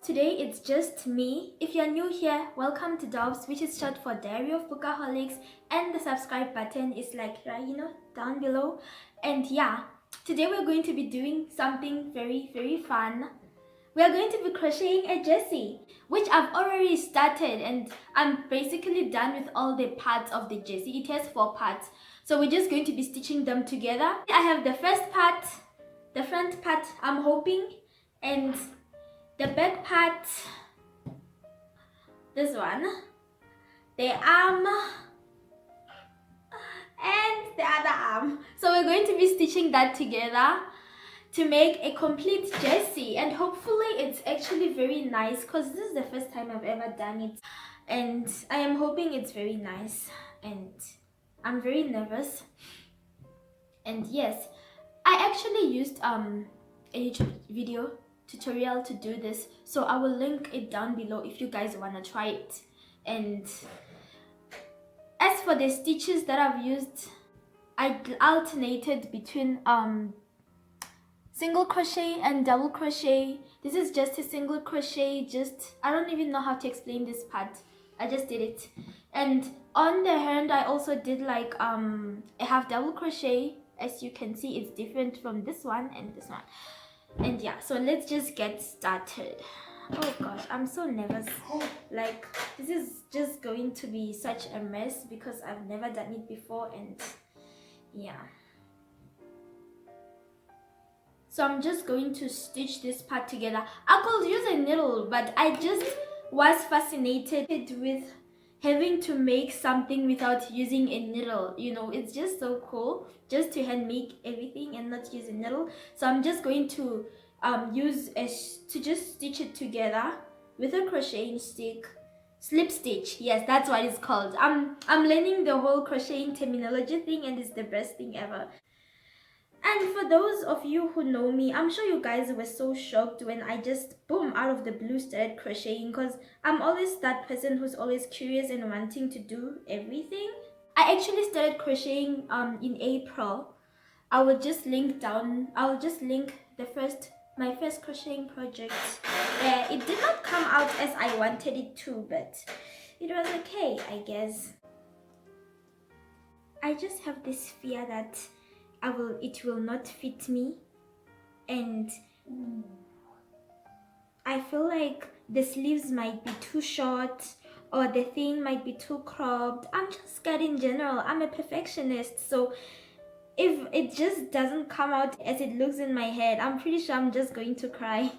Today it's just me. If you're new here, welcome to Dobbs, which is short for Diary of Bookaholics, and the subscribe button is like right, down below. And yeah, today we're going to be doing something very fun. We're going to be crocheting a jersey, which I've already started, and I'm basically done with all the parts of the jersey. It has 4 parts, so we're just going to be stitching them together. I have the first part, the front part, I'm hoping, and the back part, this one, the arm, and the other arm. So we're going to be stitching that together to make a complete jersey, and hopefully it's actually very nice because this is the first time I've ever done it, and I am hoping it's very nice, and I'm very nervous. And yes, I actually used a YouTube video tutorial to do this, so I will link it down below if you guys want to try it. And as for the stitches that I've used, I alternated between single crochet and double crochet. This is just a single crochet, I don't even know how to explain this part, I just did it. And on the hand I also did like a half double crochet. As you can see, it's different from this one and this one. And yeah, so let's just get started. Oh gosh, I'm so nervous. Like, this is just going to be such a mess because I've never done it before, and yeah. So I'm just going to stitch this part together. I could use a needle, but I just was fascinated with having to make something without using a needle. It's just so cool just to hand make everything and not use a needle. So I'm just going to just stitch it together with a crocheting stick. Slip stitch, yes, that's what it's called. I'm learning the whole crocheting terminology thing, and it's the best thing ever. And for those of you who know me, I'm sure you guys were so shocked when I just boom out of the blue started crocheting, because I'm always that person who's always curious and wanting to do everything. I actually started crocheting in April. I will just link my first crocheting project. It did not come out as I wanted it to, but it was okay, I guess. I just have this fear that it will not fit me, and I feel like the sleeves might be too short or the thing might be too cropped. I'm just scared in general. I'm a perfectionist, so if it just doesn't come out as it looks in my head, I'm pretty sure I'm just going to cry.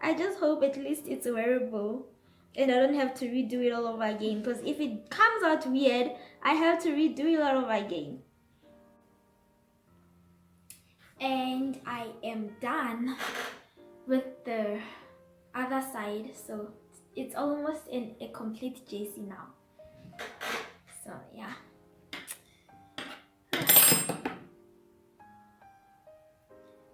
I just hope at least it's wearable and I don't have to redo it all over again, because if it comes out weird, I have to redo it all over again. And I am done with the other side, so it's almost in a complete jersey now. So yeah.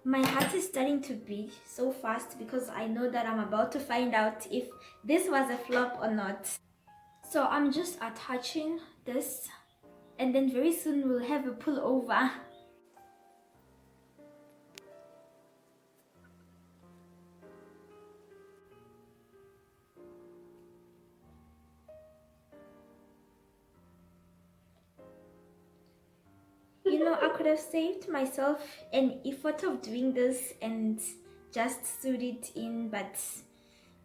My heart is starting to beat so fast because I know that I'm about to find out if this was a flop or not. So I'm just attaching this, and then very soon we'll have a pullover. I could have saved myself an effort of doing this and just sewed it in, but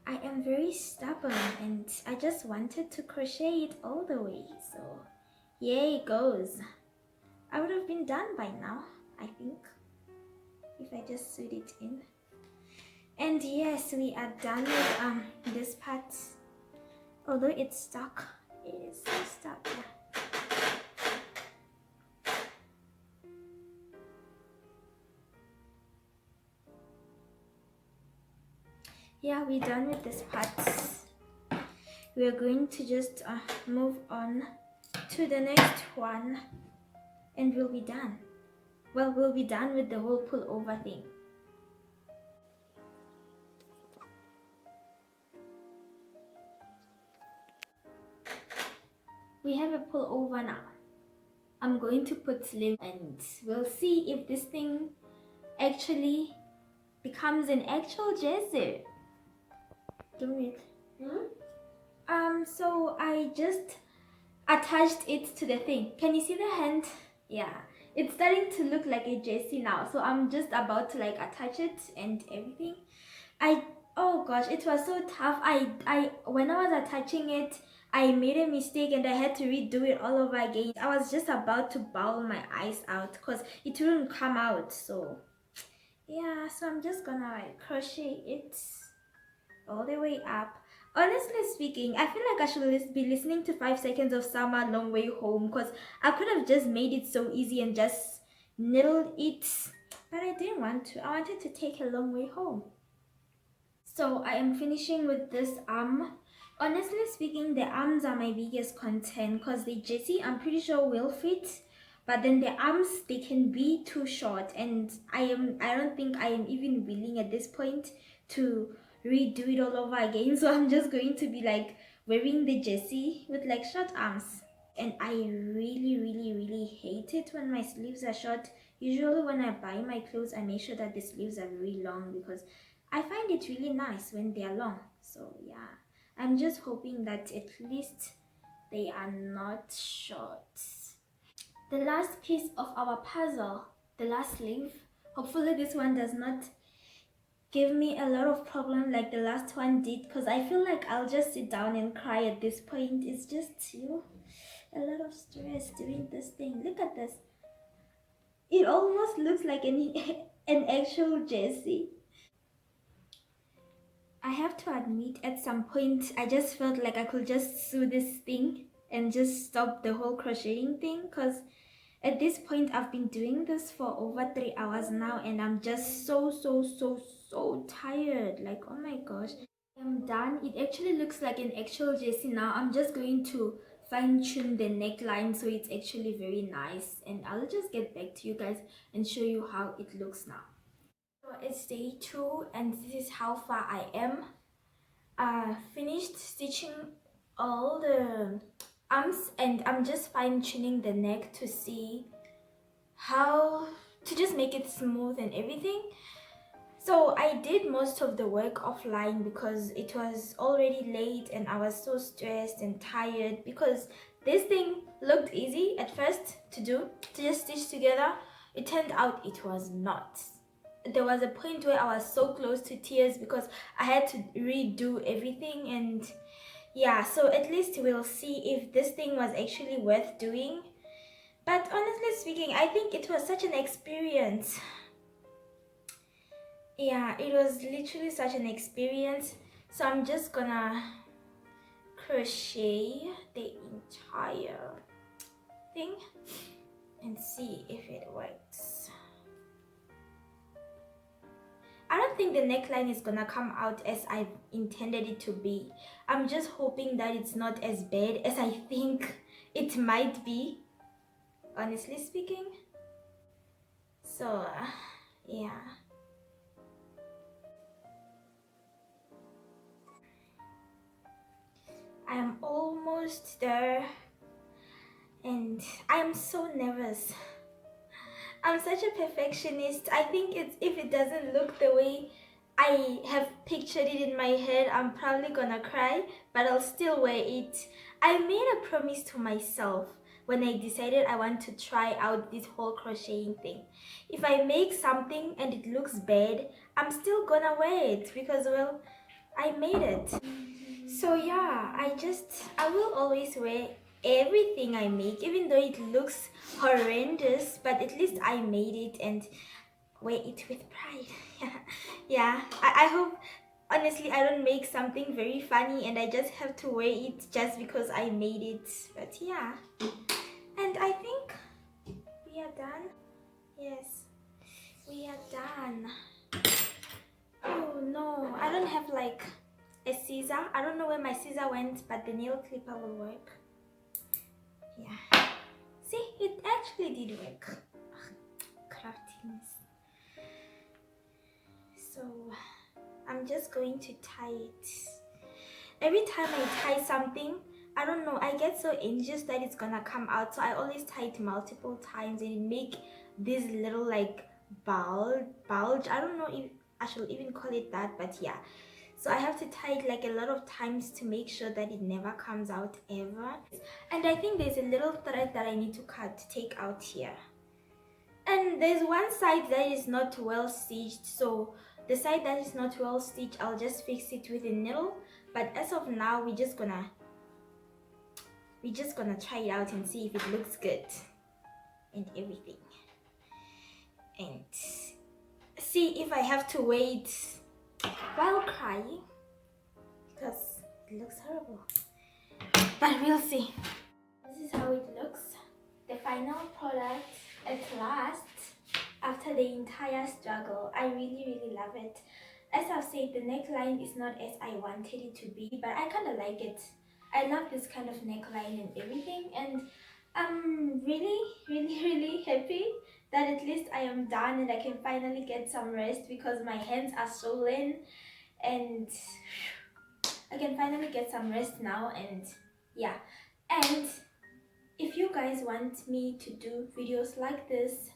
I am very stubborn and I just wanted to crochet it all the way, so here it goes. I would have been done by now, I think, if I just sewed it in. And yes, we are done with this part. Although it's stuck, it is so stuck. Yeah, we're done with this part. We're going to just move on to the next one, and we'll be done. Well, we'll be done with the whole pullover thing. We have a pullover now. I'm going to put sleeves, and we'll see if this thing actually becomes an actual jersey. Do it. So I just attached it to the thing. Can you see the hand? Yeah, it's starting to look like a jersey now, so I'm just about to like attach it and everything. Oh gosh, it was so tough. I when I was attaching it, I made a mistake and I had to redo it all over again. I was just about to bawl my eyes out because it wouldn't come out. So yeah, so I'm just gonna like crochet it all the way up. Honestly speaking, I feel like I should be listening to 5 seconds of Summer Long Way Home because I could have just made it so easy and just knitted it, but I didn't want to. I wanted to take a long way home. So I am finishing with this arm. Honestly speaking, the arms are my biggest concern because the jersey I'm pretty sure will fit, but then the arms, they can be too short, and I don't think I am even willing at this point to redo it all over again. So I'm just going to be like wearing the jersey with like short arms. And I really hate it when my sleeves are short. Usually when I buy my clothes, I make sure that the sleeves are very long because I find it really nice when they are long. So yeah, I'm just hoping that at least they are not short. The last piece of our puzzle, the last sleeve. Hopefully this one does not give me a lot of problem like the last one did, because I feel like I'll just sit down and cry at this point. It's just, a lot of stress doing this thing. Look at this. It almost looks like an an actual jersey. I have to admit, at some point I just felt like I could just sew this thing and just stop the whole crocheting thing, because at this point I've been doing this for over 3 hours now and I'm just so tired. Like, oh my gosh, I'm done. It actually looks like an actual jersey now. I'm just going to fine-tune the neckline so it's actually very nice, and I'll just get back to you guys and show you how it looks now. So it's day 2 and this is how far I am. I finished stitching all the arms and I'm just fine-tuning the neck to see how to just make it smooth and everything. So I did most of the work offline because it was already late and I was so stressed and tired, because this thing looked easy at first to do, to just stitch together. It turned out it was not. There was a point where I was so close to tears because I had to redo everything, and yeah, so at least we'll see if this thing was actually worth doing. But honestly speaking, I think it was such an experience. Yeah, it was literally such an experience. So I'm just gonna crochet the entire thing and see if it works. I don't think the neckline is gonna come out as I intended it to be. I'm just hoping that it's not as bad as I think it might be, honestly speaking. So yeah, I am almost there and I am so nervous. I'm such a perfectionist. I think if it doesn't look the way I have pictured it in my head, I'm probably gonna cry, but I'll still wear it. I made a promise to myself when I decided I want to try out this whole crocheting thing. If I make something and it looks bad, I'm still gonna wear it because, well, I made it. So yeah, I will always wear everything I make, even though it looks horrendous, but at least I made it and wear it with pride. Yeah, I hope, honestly, I don't make something very funny and I just have to wear it just because I made it. But yeah, and I think we are done. Yes, we are done. Oh no, I don't have like a scissor. I don't know where my scissor went, but the nail clipper will work. Yeah, see, it actually did work. Crafting. So I'm just going to tie it. Every time I tie something, I don't know, I get so anxious that it's gonna come out, so I always tie it multiple times and it make this little like bulge. I don't know if I should even call it that, but yeah. so I have to tie it like a lot of times to make sure that it never comes out ever. And I think there's a little thread that I need to take out here. And there's one side that is not well stitched, so the side that is not well stitched, I'll just fix it with a needle. But as of now, we're just gonna try it out and see if it looks good and everything, and see if I have to wait while crying, because it looks horrible, but we'll see. This is how it looks, the final product at last, after the entire struggle. I really love it. As I've said, the neckline is not as I wanted it to be, but I kind of like it. I love this kind of neckline and everything, and I'm really happy that at least I am done and I can finally get some rest, because my hands are swollen, and I can finally get some rest now. And yeah, and if you guys want me to do videos like this,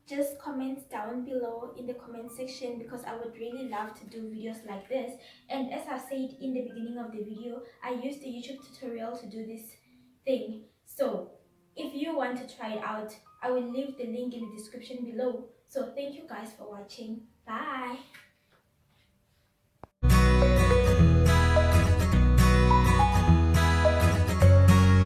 just comment down below in the comment section, because I would really love to do videos like this. And as I said in the beginning of the video, I used a YouTube tutorial to do this thing. So if you want to try it out, I will leave the link in the description below. So thank you guys for watching. Bye.